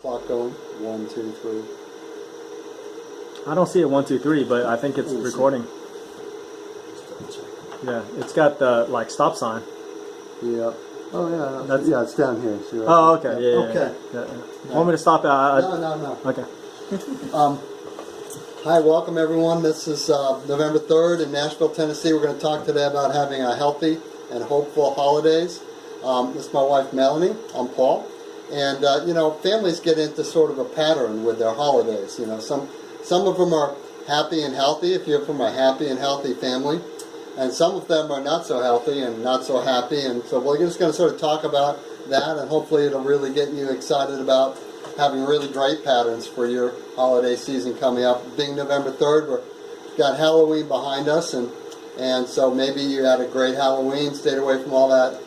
Clock going. 1, 2, 3. I don't see it 1, 2, 3, but I think it's recording. Yeah, it's got the stop sign. Yeah. Oh yeah. Yeah, it's down here. See, right? Oh, okay. Yeah. Okay. You want me to stop it? No. Okay. Hi, welcome everyone. This is November 3rd in Nashville, Tennessee. We're going to talk today about having a healthy and hopeful holidays. This is my wife Melanie. I'm Paul. And families get into sort of a pattern with their holidays. Some of them are happy and healthy, if you're from a happy and healthy family. And some of them are not so healthy and not so happy. And so we're just going to sort of talk about that, and hopefully it'll really get you excited about having really great patterns for your holiday season coming up. Being November 3rd, we've got Halloween behind us, and so maybe you had a great Halloween, stayed away from all that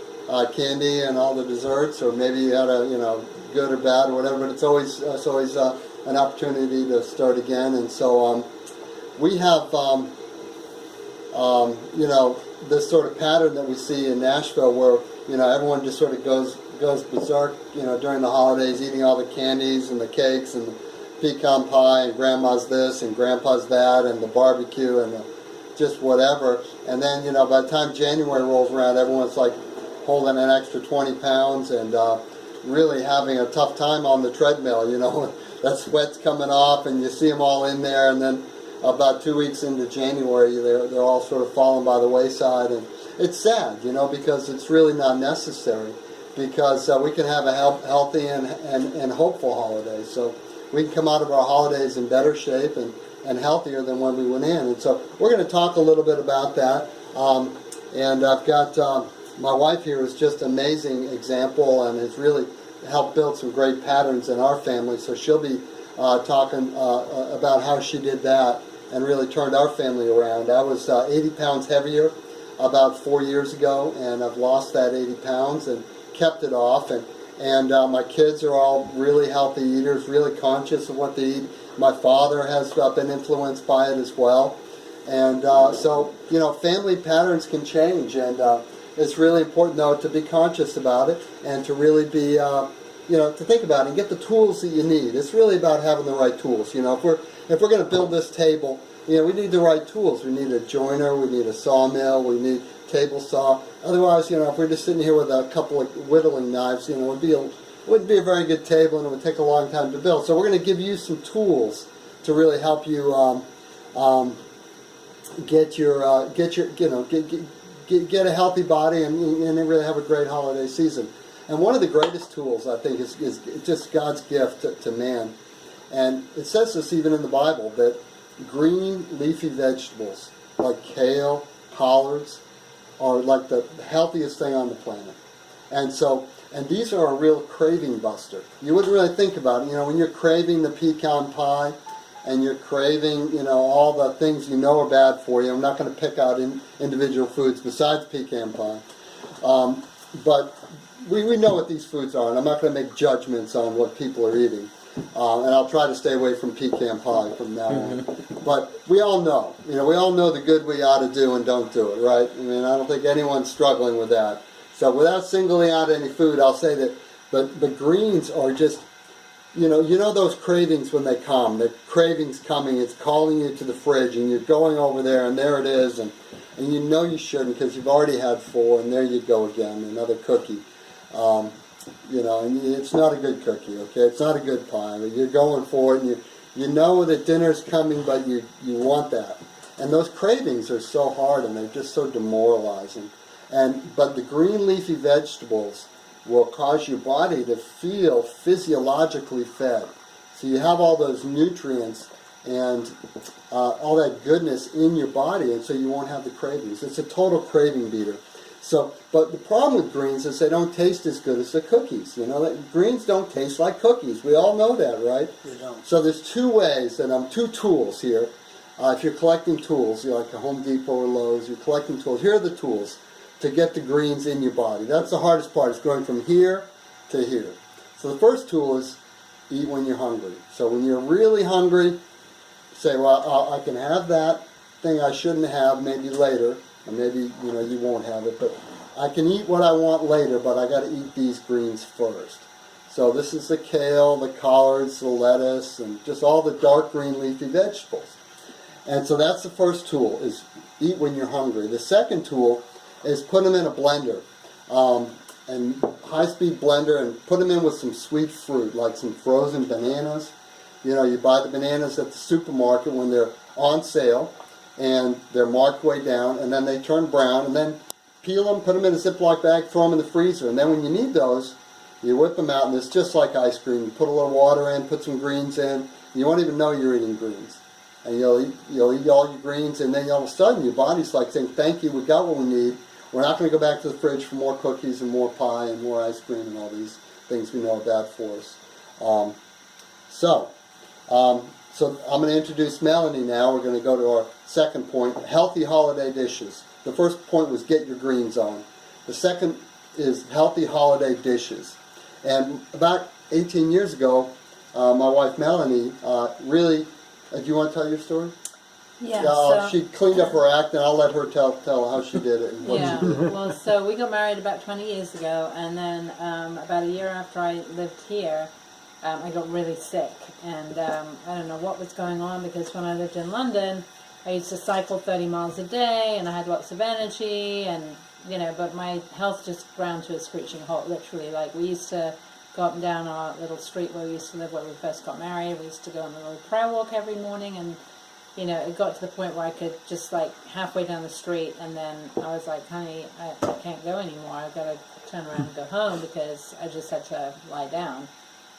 candy and all the desserts, or maybe you had a good or bad or whatever. But it's always an opportunity to start again. And so we have this sort of pattern that we see in Nashville, where everyone just sort of goes berserk during the holidays, eating all the candies and the cakes and the pecan pie, and grandma's this and grandpa's that, and the barbecue and just whatever. And then by the time January rolls around, everyone's like holding an extra 20 pounds and really having a tough time on the treadmill. That sweat's coming off and you see them all in there, and then about 2 weeks into January, they're all sort of falling by the wayside. And it's sad, because it's really not necessary, because we can have a healthy and hopeful holiday. So we can come out of our holidays in better shape and healthier than when we went in. And so we're going to talk a little bit about that. And I've got my wife here, is just an amazing example and has really helped build some great patterns in our family. So she'll be talking about how she did that and really turned our family around. I was 80 pounds heavier about 4 years ago, and I've lost that 80 pounds and kept it off. And my kids are all really healthy eaters, really conscious of what they eat. My father has been influenced by it as well. And so family patterns can change, and it's really important, though, to be conscious about it and to really be, to think about it and get the tools that you need. It's really about having the right tools. If we're going to build this table, we need the right tools. We need a joiner, we need a sawmill, we need table saw. Otherwise, if we're just sitting here with a couple of whittling knives, it wouldn't be a very good table, and it would take a long time to build. So we're going to give you some tools to really help you get a healthy body and really have a great holiday season. And one of the greatest tools, I think, is just God's gift to man. And it says this even in the Bible, that green leafy vegetables like kale, collards, are like the healthiest thing on the planet. And these are a real craving buster. You wouldn't really think about it. When you're craving the pecan pie and you're craving, all the things are bad for you. I'm not going to pick out individual foods besides pecan pie. But we know what these foods are, and I'm not going to make judgments on what people are eating. And I'll try to stay away from pecan pie from now on. But we all know, we all know the good we ought to do and don't do it, right? I don't think anyone's struggling with that. So without singling out any food, I'll say that the greens are just, those cravings when they come. The cravings coming, it's calling you to the fridge, and you're going over there, and there it is, and you shouldn't, because you've already had 4, and there you go again, another cookie. And it's not a good cookie, okay? It's not a good pie. You're going for it, and you know that dinner's coming, but you want that. And those cravings are so hard, and they're just so demoralizing. But the green leafy vegetables will cause your body to feel physiologically fed. So you have all those nutrients and all that goodness in your body, and so you won't have the cravings. It's a total craving beater. But the problem with greens is they don't taste as good as the cookies. Greens don't taste like cookies. We all know that, right? They don't. So there's 2 ways, and 2 tools here. If you're collecting tools, you're like a Home Depot or Lowe's, you're collecting tools. Here are the tools to get the greens in your body. That's the hardest part, is going from here to here. So the first tool is eat when you're hungry. So when you're really hungry, say, well, I can have that thing I shouldn't have maybe later. Or maybe, you won't have it, but I can eat what I want later, but I got to eat these greens first. So this is the kale, the collards, the lettuce, and just all the dark green leafy vegetables. And so that's the first tool, is eat when you're hungry. The second tool is put them in a blender, and high-speed blender, and put them in with some sweet fruit, like some frozen bananas. You know, you buy the bananas at the supermarket when they're on sale, and they're marked way down, and then they turn brown, and then peel them, put them in a Ziploc bag, throw them in the freezer, and then when you need those, you whip them out, and it's just like ice cream. You put a little water in, put some greens in, you won't even know you're eating greens. And you'll eat all your greens, and then all of a sudden your body's like saying, thank you, we got what we need. We're not going to go back to the fridge for more cookies and more pie and more ice cream and all these things we know are bad for us. So I'm going to introduce Melanie now. We're going to go to our second point, healthy holiday dishes. The first point was get your greens on. The second is healthy holiday dishes. And about 18 years ago, my wife Melanie really, do you want to tell your story? Yeah, so, she cleaned up her act, and I'll let her tell how she did it and what yeah, she did. well, so we got married about 20 years ago, and then about a year after I lived here, I got really sick, and I don't know what was going on, because when I lived in London, I used to cycle 30 miles a day, and I had lots of energy, and, you know, but my health just ground to a screeching halt, literally. Like, we used to go up and down our little street where we used to live, where we first got married. We used to go on a little prayer walk every morning, and you know, it got to the point where I could just, like, halfway down the street, and then I was like, honey, I can't go anymore. I've got to turn around and go home, because I just had to lie down.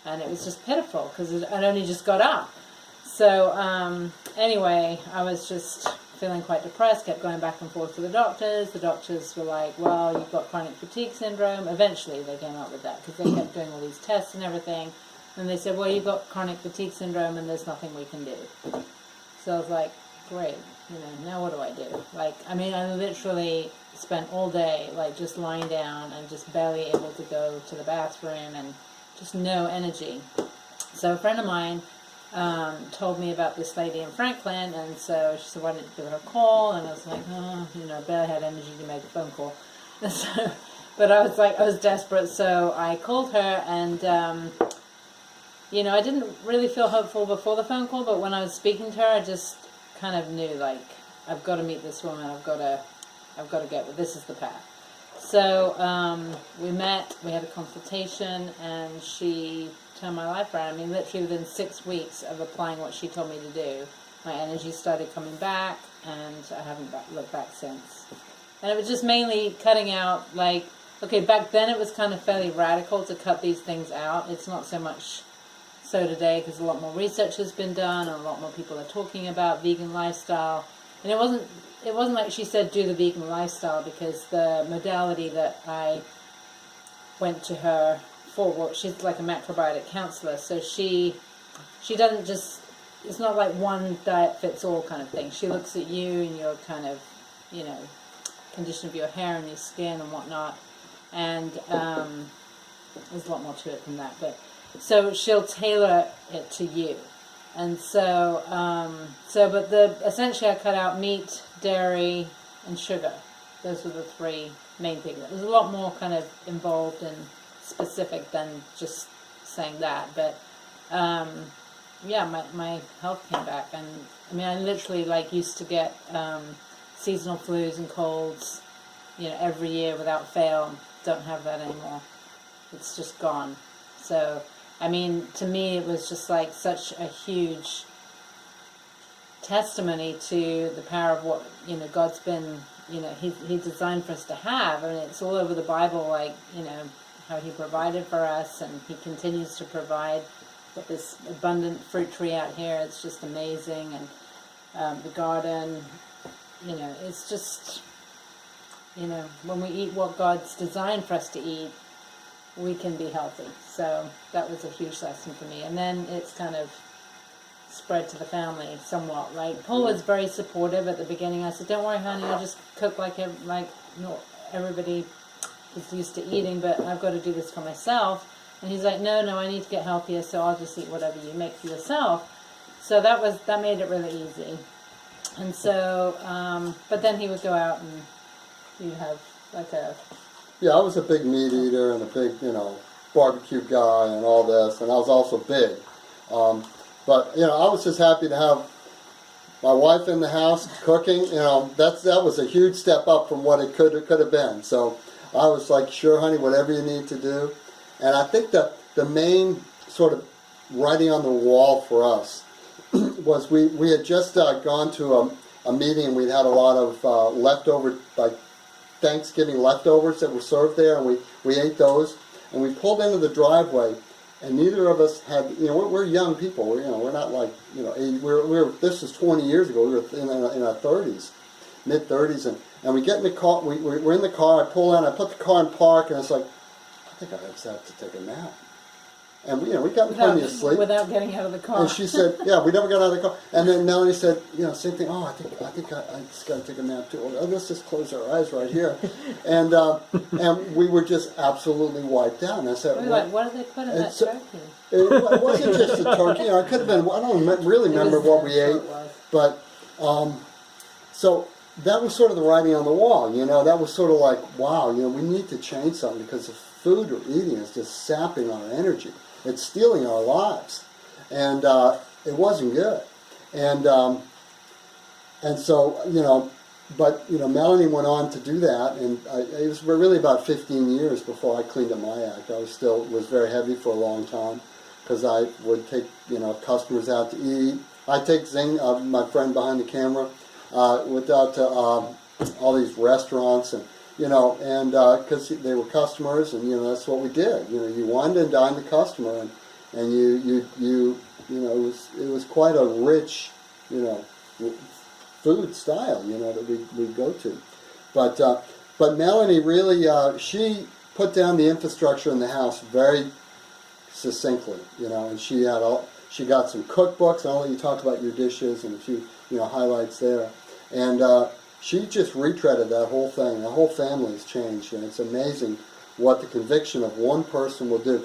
And it was just pitiful, because I'd only just got up. So, anyway, I was just feeling quite depressed, kept going back and forth to the doctors. The doctors were like, well, you've got chronic fatigue syndrome. Eventually they came up with that, because they kept doing all these tests and everything. And they said, well, you've got chronic fatigue syndrome, and there's nothing we can do. So I was like, great, you know, now what do I do? Like, I mean, I literally spent all day, like, just lying down and just barely able to go to the bathroom, and just no energy. So a friend of mine told me about this lady in Franklin, and so she said, why don't you give her a call? And I was like, oh, you know, I barely had energy to make a phone call. And so, but I was like, I was desperate, so I called her, and you know, I didn't really feel hopeful before the phone call, but when I was speaking to her, I just kind of knew, like, I've got to meet this woman. I've got to get, this is the path. So we met, we had a consultation, and she turned my life around. I mean, literally within 6 weeks of applying what she told me to do, my energy started coming back, and I haven't looked back since. And it was just mainly cutting out, like, okay, back then it was kind of fairly radical to cut these things out. It's not so much so today, because a lot more research has been done, and a lot more people are talking about vegan lifestyle. And it wasn't like she said do the vegan lifestyle, because the modality that I went to her for, well, she's like a macrobiotic counselor, so she doesn't just, it's not like one diet fits all kind of thing. She looks at you and your kind of, you know, condition of your hair and your skin and whatnot, and there's a lot more to it than that, but so she'll tailor it to you. And so, but essentially I cut out meat, dairy, and sugar. Those were the three main things. There's a lot more kind of involved and specific than just saying that. But, yeah, my health came back. And, I mean, I literally, like, used to get seasonal flus and colds, you know, every year without fail. Don't have that anymore. It's just gone. So, I mean, to me, it was just like such a huge testimony to the power of what, you know, God's been, you know, He designed for us to have. I mean, it's all over the Bible, like, you know, how He provided for us, and He continues to provide. With this abundant fruit tree out here, it's just amazing. And the garden, you know, it's just, you know, when we eat what God's designed for us to eat, we can be healthy. So that was a huge lesson for me. And then it's kind of spread to the family somewhat. Like, Paul was very supportive at the beginning. I said, don't worry, honey, I'll just cook like not everybody is used to eating, but I've got to do this for myself. And he's like, no, I need to get healthier, so I'll just eat whatever you make for yourself. So that made it really easy. And so, but then he would go out and you'd have like a... Yeah, I was a big meat eater and a big, you know, barbecue guy and all this, and I was also big. But you know, I was just happy to have my wife in the house cooking. You know, that was a huge step up from what it could have been. So I was like, sure, honey, whatever you need to do. And I think that the main sort of writing on the wall for us was we had just gone to a meeting, and we'd had a lot of leftover, like Thanksgiving leftovers that were served there, and we ate those. And we pulled into the driveway, and neither of us had, you know, we're young people. We're not like, you know, this was 20 years ago. We were in our 30s, mid 30s, and we get in the car. We're in the car. I pull in. I put the car in park, and it's like, I think I just have to take a nap. And we got plenty of sleep without getting out of the car. And she said, "Yeah, we never got out of the car." And then Melanie said, "You know, same thing. Oh, I think I just got to take a nap too. Oh, let's just close our eyes right here." And we were just absolutely wiped out. And I said, "What did they put in that turkey?" It wasn't just a turkey. It could have been. I don't really remember what we ate, but so that was sort of the writing on the wall. You know, that was sort of like, wow. You know, we need to change something because the food we're eating is just sapping our energy. It's stealing our lives, and it wasn't good. And so, you know, but, you know, Melanie went on to do that, and it was really about 15 years before I cleaned up my act. I was very heavy for a long time because I would take, you know, customers out to eat. I take Zing, my friend behind the camera, went out to all these restaurants, and you know, and because they were customers, and you know, that's what we did. You know, you wined and dined the customer, and you know, it was quite a rich, you know, food style, you know, that we go to. But Melanie really she put down the infrastructure in the house very succinctly, you know, and she got some cookbooks. I'll let you talk about your dishes and a few, you know, highlights there, and she just retreaded that whole thing. The whole family's changed, and it's amazing what the conviction of one person will do.